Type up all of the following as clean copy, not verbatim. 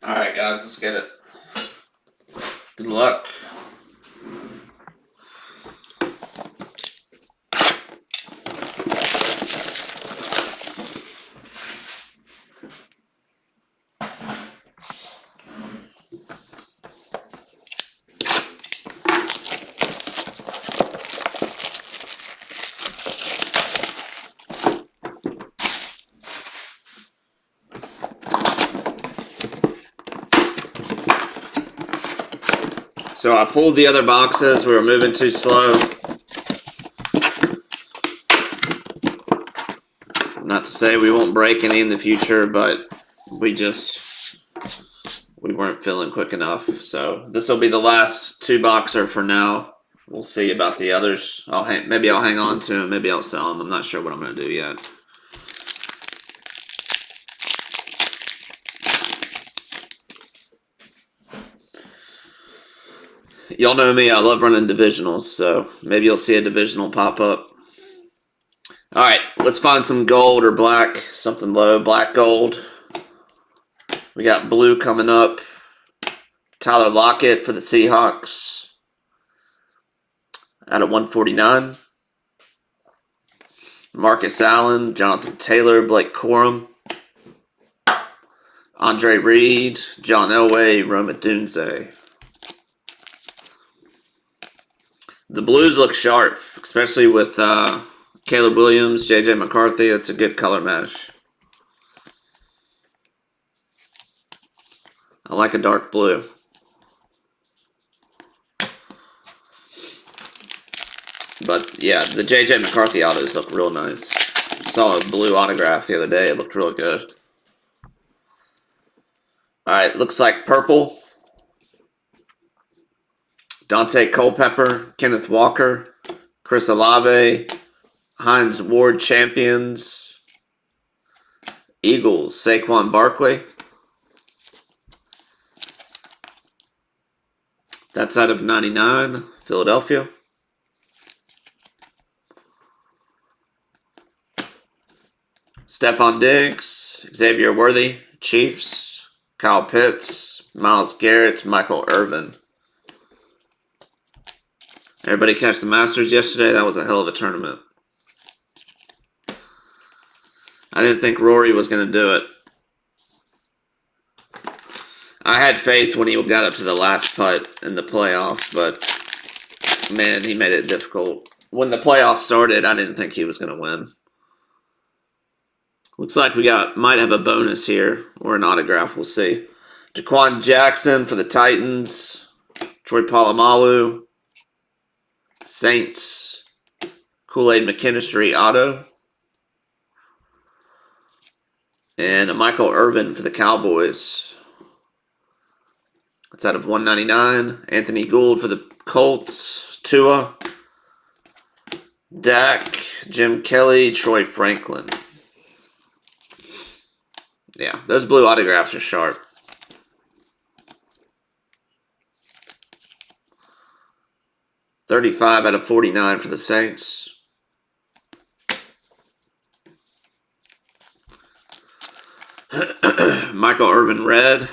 Alright, guys, let's get it. Good luck. So I pulled the other boxes. We were moving too slow. Not to say we won't break any in the future, but we weren't feeling quick enough. So this will be the last 2-boxer for now. We'll see about the others. Maybe I'll hang on to them. Maybe I'll sell them. I'm not sure what I'm going to do yet. Y'all know me. I love running divisionals, so maybe you'll see a divisional pop up. All right, let's find some gold or black, something low, black gold. We got blue coming up. Tyler Lockett for the Seahawks out of 149. Marcus Allen, Jonathan Taylor, Blake Corum, Andre Reed, John Elway, Roma Dunze. The blues look sharp, especially with Caleb Williams, J.J. McCarthy. That's a good color match. I like a dark blue. But yeah, the J.J. McCarthy autos look real nice. Saw a blue autograph the other day. It looked real good. All right, looks like purple. Dante Culpepper, Kenneth Walker, Chris Olave, Hines Ward champions, Eagles, Saquon Barkley. That's out of 99, Philadelphia. Stephon Diggs, Xavier Worthy, Chiefs, Kyle Pitts, Myles Garrett, Michael Irvin. Everybody catch the Masters yesterday? That was a hell of a tournament. I didn't think Rory was going to do it. I had faith when he got up to the last putt in the playoff, but man, he made it difficult. When the playoff started, I didn't think he was going to win. Looks like we might have a bonus here or an autograph. We'll see. Jaquan Jackson for the Titans. Troy Polamalu. Saints. Kool-Aid McKinstry auto. And a Michael Irvin for the Cowboys. That's out of 199. Anthony Gould for the Colts. Tua. Dak. Jim Kelly. Troy Franklin. Yeah, those blue autographs are sharp. $35 out of 49 for the Saints. Michael Irvin red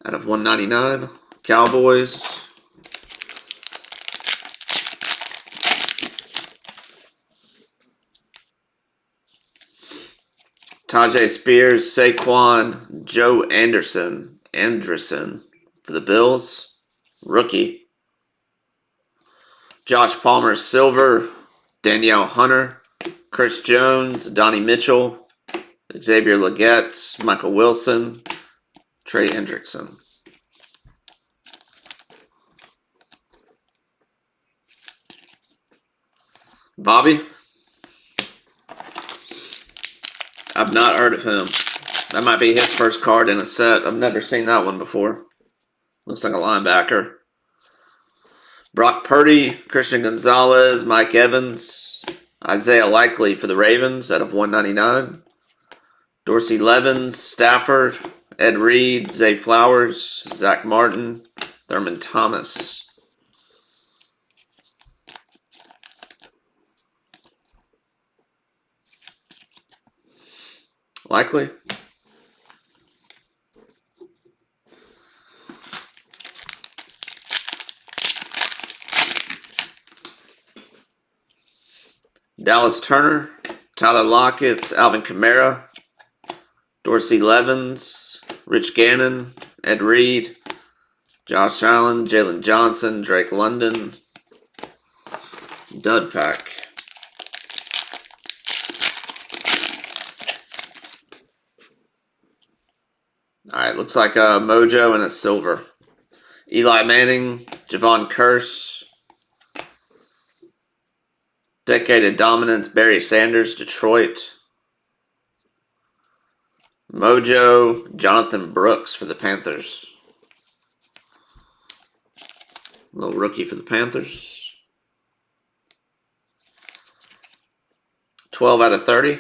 out of 199. Cowboys. Tajay Spears, Saquon, Joe Anderson for the Bills. Rookie. Josh Palmer, silver. Danielle Hunter. Chris Jones, Donnie Mitchell. Xavier Legette, Michael Wilson. Trey Hendrickson. Bobby. I've not heard of him. That might be his first card in a set. I've never seen that one before. Looks like a linebacker. Brock Purdy, Christian Gonzalez, Mike Evans, Isaiah Likely for the Ravens out of 199. Dorsey Levens, Stafford, Ed Reed, Zay Flowers, Zach Martin, Thurman Thomas. Likely. Dallas Turner, Tyler Lockett, Alvin Kamara, Dorsey Levens, Rich Gannon, Ed Reed, Josh Allen, Jalen Johnson, Drake London. Dud pack. Alright, looks like a Mojo and a silver. Eli Manning, Javon Curse. Decade of Dominance, Barry Sanders, Detroit. Mojo, Jonathan Brooks for the Panthers. Little rookie for the Panthers. 12 out of 30.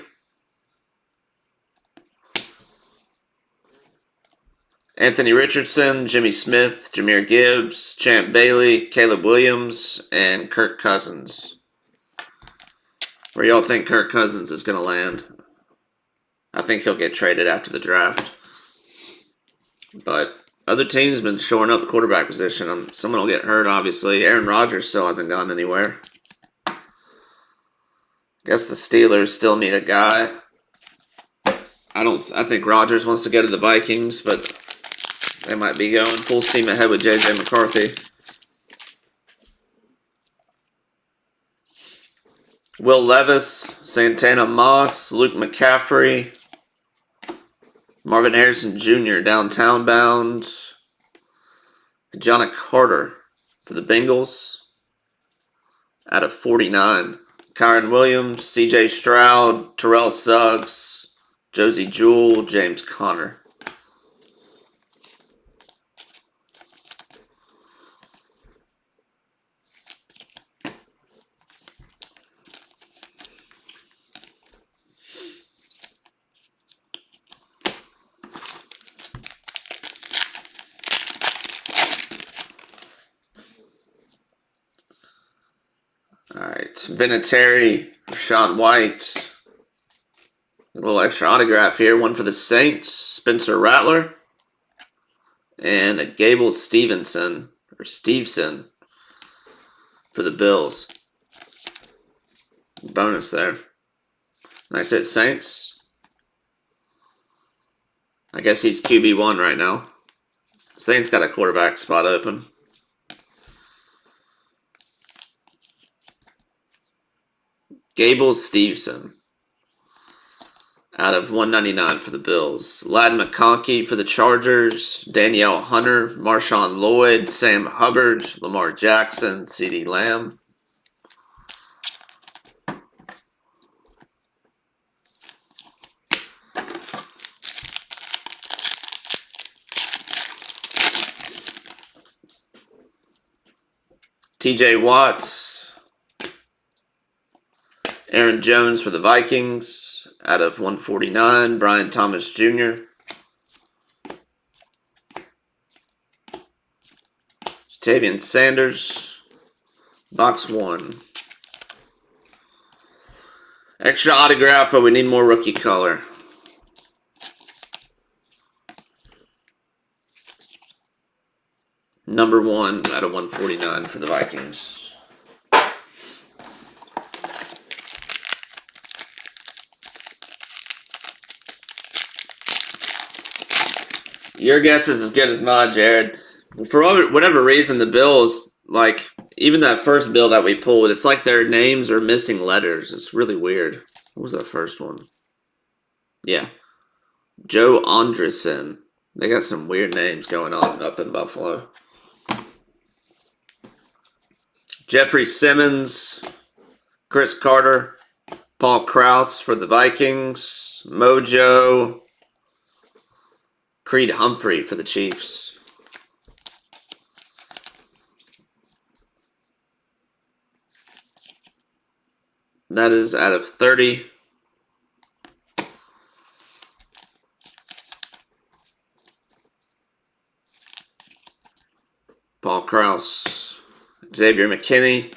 Anthony Richardson, Jimmy Smith, Jahmyr Gibbs, Champ Bailey, Caleb Williams, and Kirk Cousins. Where y'all think Kirk Cousins is going to land? I think he'll get traded after the draft. But other teams have been shoring up the quarterback position. Someone will get hurt, obviously. Aaron Rodgers still hasn't gone anywhere. Guess the Steelers still need a guy. I think Rodgers wants to go to the Vikings, but they might be going full steam ahead with J.J. McCarthy. Will Levis, Santana Moss, Luke McCaffrey, Marvin Harrison Jr. downtown bound, Jonah Carter for the Bengals out of 49. Kyron Williams, C.J. Stroud, Terrell Suggs, Josie Jewell, James Conner. All right, Vinatieri, Rashad White. A little extra autograph here. One for the Saints, Spencer Rattler. And a Gable Stevenson for the Bills. Bonus there. Nice hit, Saints. I guess he's QB1 right now. Saints got a quarterback spot open. Gable Stevenson out of 199 for the Bills. Ladd McConkey for the Chargers. Danielle Hunter, Marshawn Lloyd, Sam Hubbard, Lamar Jackson, CeeDee Lamb. TJ Watt, Aaron Jones for the Vikings out of 149. Brian Thomas Jr. Jatavian Sanders, box 1. Extra autograph, but we need more rookie color. Number 1 out of 149 for the Vikings. Your guess is as good as mine, Jared. For whatever reason, the Bills, like, even that first bill that we pulled, it's like their names are missing letters. It's really weird. What was that first one? Yeah. Joe Andreessen. They got some weird names going on up in Buffalo. Jeffrey Simmons, Chris Carter, Paul Krause for the Vikings, Mojo, Creed Humphrey for the Chiefs. That is out of 30. Paul Krause, Xavier McKinney,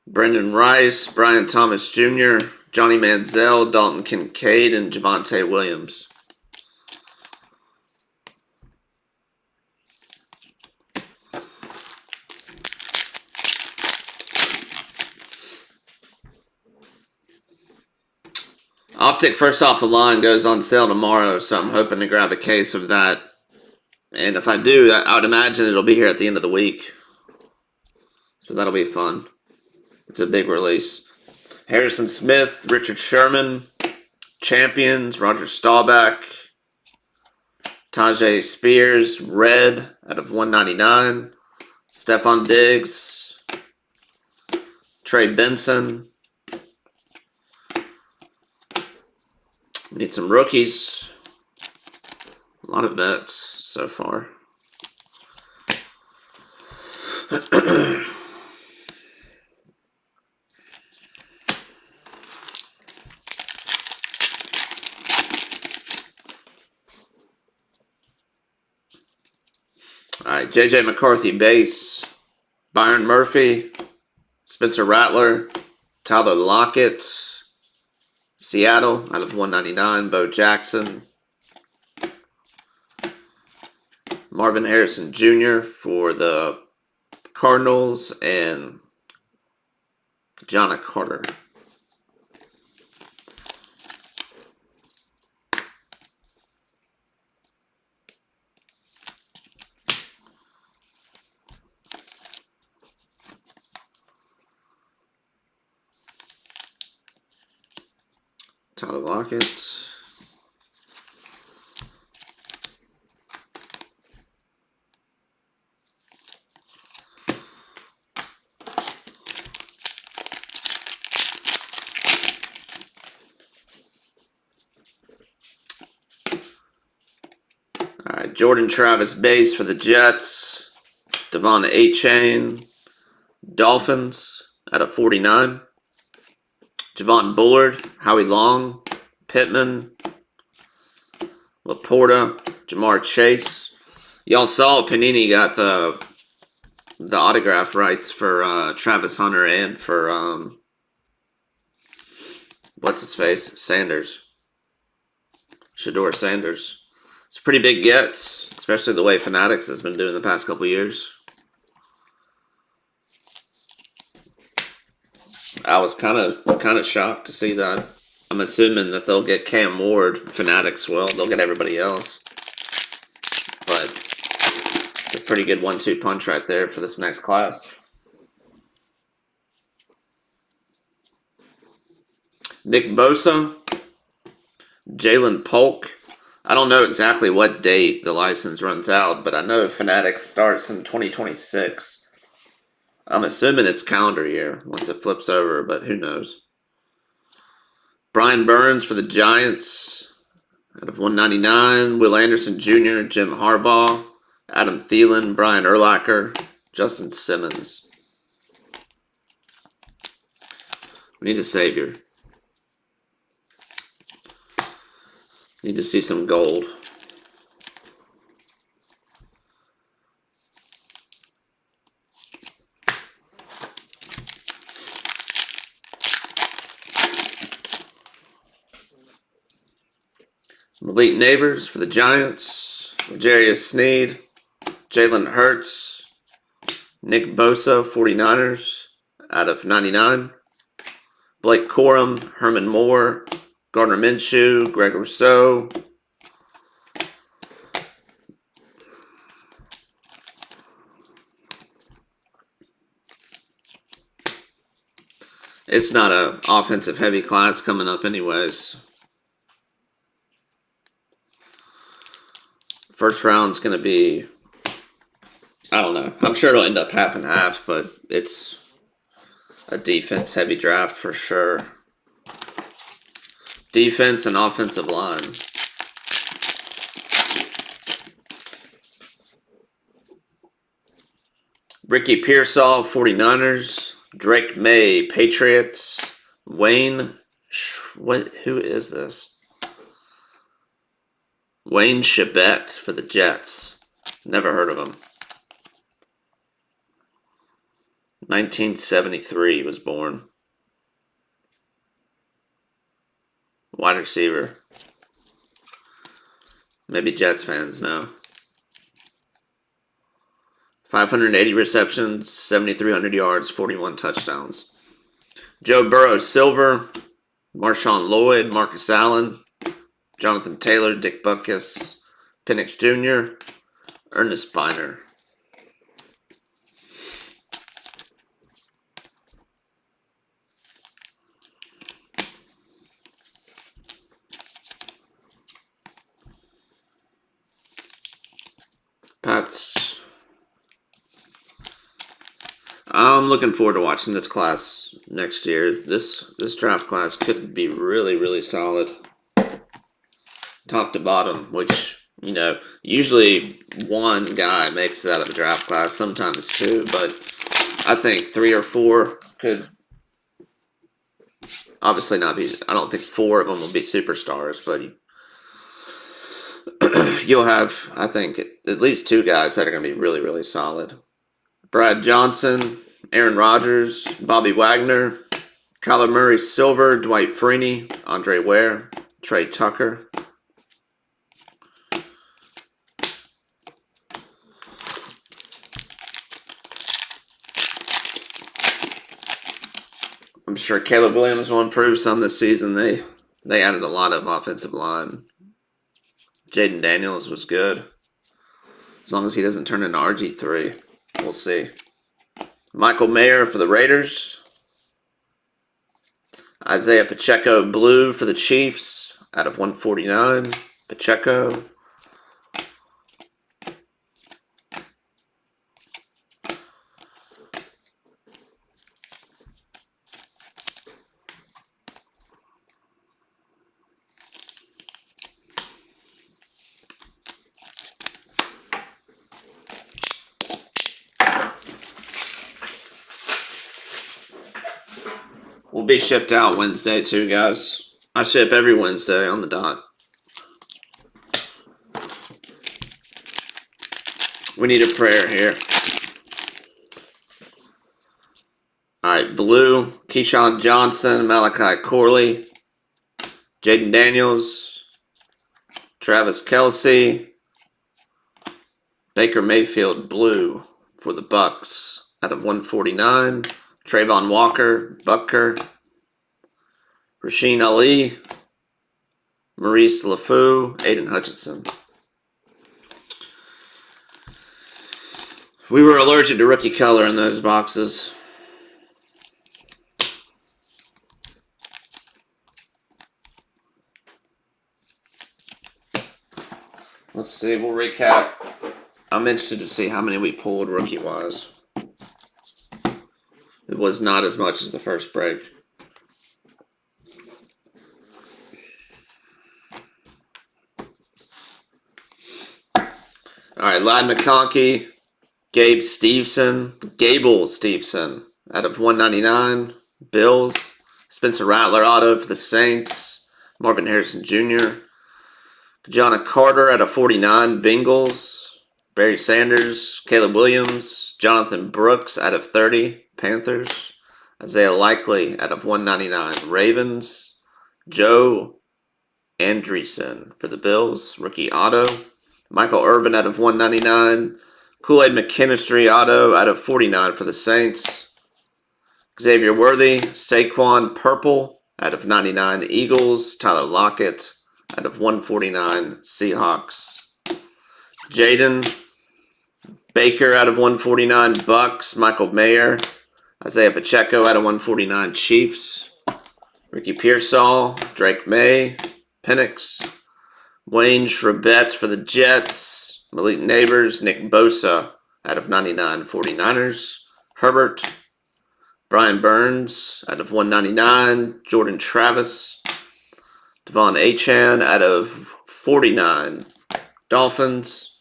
Brendan Rice, Brian Thomas Jr., Johnny Manziel, Dalton Kincaid, and Javonte Williams. Optic first off the line goes on sale tomorrow, so I'm hoping to grab a case of that. And if I do, I would imagine it'll be here at the end of the week. So that'll be fun. It's a big release. Harrison Smith, Richard Sherman, Champions, Roger Staubach, Tajay Spears, red out of 199. Stephon Diggs, Trey Benson. Need some rookies. A lot of vets so far. All right, J.J. McCarthy base, Byron Murphy, Spencer Rattler, Tyler Lockett, Seattle out of 199, Bo Jackson, Marvin Harrison Jr. for the Cardinals, and Jonna Carter. Tyler Lockett. All right, Jordan Travis base for the Jets. Devon A-Chain, Dolphins out of 49. Javon Bullard, Howie Long, Pittman, Laporta, Jamar Chase. Y'all saw Panini got the autograph rights for Travis Hunter and for what's his face? Sanders. Shador Sanders. It's pretty big gets, especially the way Fanatics has been doing the past couple years. I was kind of shocked to see that. I'm assuming that they'll get Cam Ward. Fanatics will. They'll get everybody else. But it's a pretty good 1-2 punch right there for this next class. Nick Bosa, Jalen Polk. I don't know exactly what date the license runs out, but I know Fanatics starts in 2026. I'm assuming it's calendar year once it flips over, but who knows. Brian Burns for the Giants out of 199. Will Anderson Jr., Jim Harbaugh, Adam Thielen, Brian Urlacher, Justin Simmons. We need a savior. Need to see some gold. Elite Neighbors for the Giants. L'Jarius Sneed, Jalen Hurts, Nick Bosa, 49ers, out of 99. Blake Corum, Herman Moore, Gardner Minshew, Greg Rousseau. It's not an offensive heavy class coming up anyways. First round's going to be, I don't know. I'm sure it'll end up half and half, but it's a defense heavy draft for sure. Defense and offensive line. Ricky Pearsall, 49ers. Drake May, Patriots. Who is this? Wayne Chebet for the Jets. Never heard of him. 1973 was born. Wide receiver. Maybe Jets fans know. 580 receptions, 7,300 yards, 41 touchdowns. Joe Burrow, silver. Marshawn Lloyd, Marcus Allen, Jonathan Taylor, Dick Butkus, Penix Jr., Ernest Biner. Pats. I'm looking forward to watching this class next year. This draft class could be really, really solid. Top to bottom, which, you know, usually one guy makes it out of the draft class, sometimes two, but I think 3 or 4 could obviously not be. I don't think 4 of them will be superstars, but you'll have, I think, at least 2 guys that are going to be really, really solid. Brad Johnson, Aaron Rodgers, Bobby Wagner, Kyler Murray Silver, Dwight Freeney, Andre Ware, Trey Tucker. I'm sure Caleb Williams will improve some this season. They added a lot of offensive line. Jaden Daniels was good. As long as he doesn't turn into RG3. We'll see. Michael Mayer for the Raiders. Isaiah Pacheco blue for the Chiefs out of 149. Pacheco. Will be shipped out Wednesday too, guys. I ship every Wednesday on the dot. We need a prayer here. All right, blue, Keyshawn Johnson, Malachi Corley, Jaden Daniels, Travis Kelce, Baker Mayfield blue for the Bucks out of 149. Trayvon Walker, Butker, Rasheen Ali, Maurice LaFou, Aiden Hutchinson. We were allergic to rookie color in those boxes. Let's see, we'll recap. I'm interested to see how many we pulled rookie-wise. It was not as much as the first break. All right, Ladd McConkey, Gable Steveson out of 199. Bills. Spencer Rattler auto for the Saints. Marvin Harrison Jr. Jonna Carter out of 49. Bengals. Barry Sanders. Caleb Williams. Jonathan Brooks out of 30. Panthers. Isaiah Likely out of 199. Ravens. Joe Andreessen for the Bills. Rookie auto. Michael Irvin out of 199. Kool-Aid McKinstry auto out of 49 for the Saints. Xavier Worthy. Saquon Purple out of 99 Eagles. Tyler Lockett out of 149 Seahawks. Jaden Baker out of 149 Bucks. Michael Mayer. Isaiah Pacheco out of 149 Chiefs. Ricky Pearsall. Drake May. Penix. Wayne Schrebet for the Jets. Malik Neighbors. Nick Bosa out of 99 49ers. Herbert. Brian Burns out of 199. Jordan Travis. Devon Achane out of 49 Dolphins.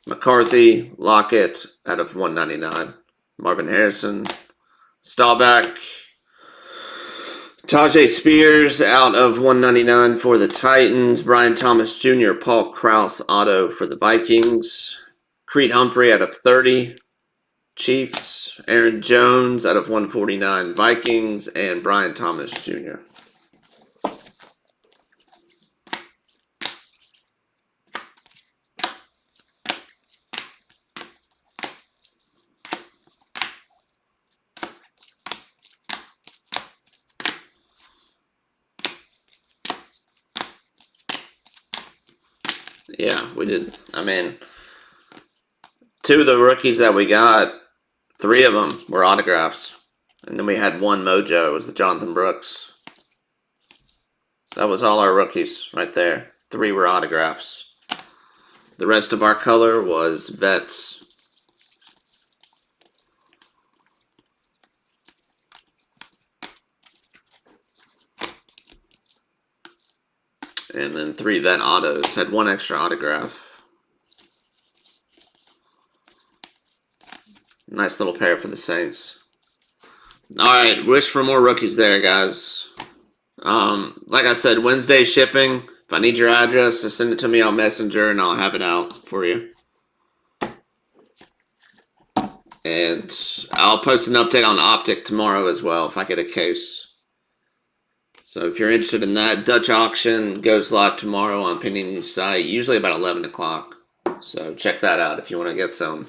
McCarthy, Lockett out of 199. Marvin Harrison, Staubach, Tajay Spears out of 199 for the Titans. Brian Thomas Jr., Paul Krause auto for the Vikings. Creed Humphrey out of 30 Chiefs. Aaron Jones out of 149 Vikings. And Brian Thomas Jr. Yeah, we did. I mean, 2 of the rookies that we got, 3 of them were autographs. And then we had 1 mojo. It was the Jonathan Brooks. That was all our rookies right there. 3 were autographs. The rest of our color was vets. And then 3 vet autos. Had 1 extra autograph. Nice little pair for the Saints. Alright, wish for more rookies there, guys. Like I said, Wednesday shipping. If I need your address, just send it to me on Messenger and I'll have it out for you. And I'll post an update on Optic tomorrow as well if I get a case. So if you're interested in that, Dutch auction goes live tomorrow on Panini's site, usually about 11 o'clock. So check that out if you want to get some.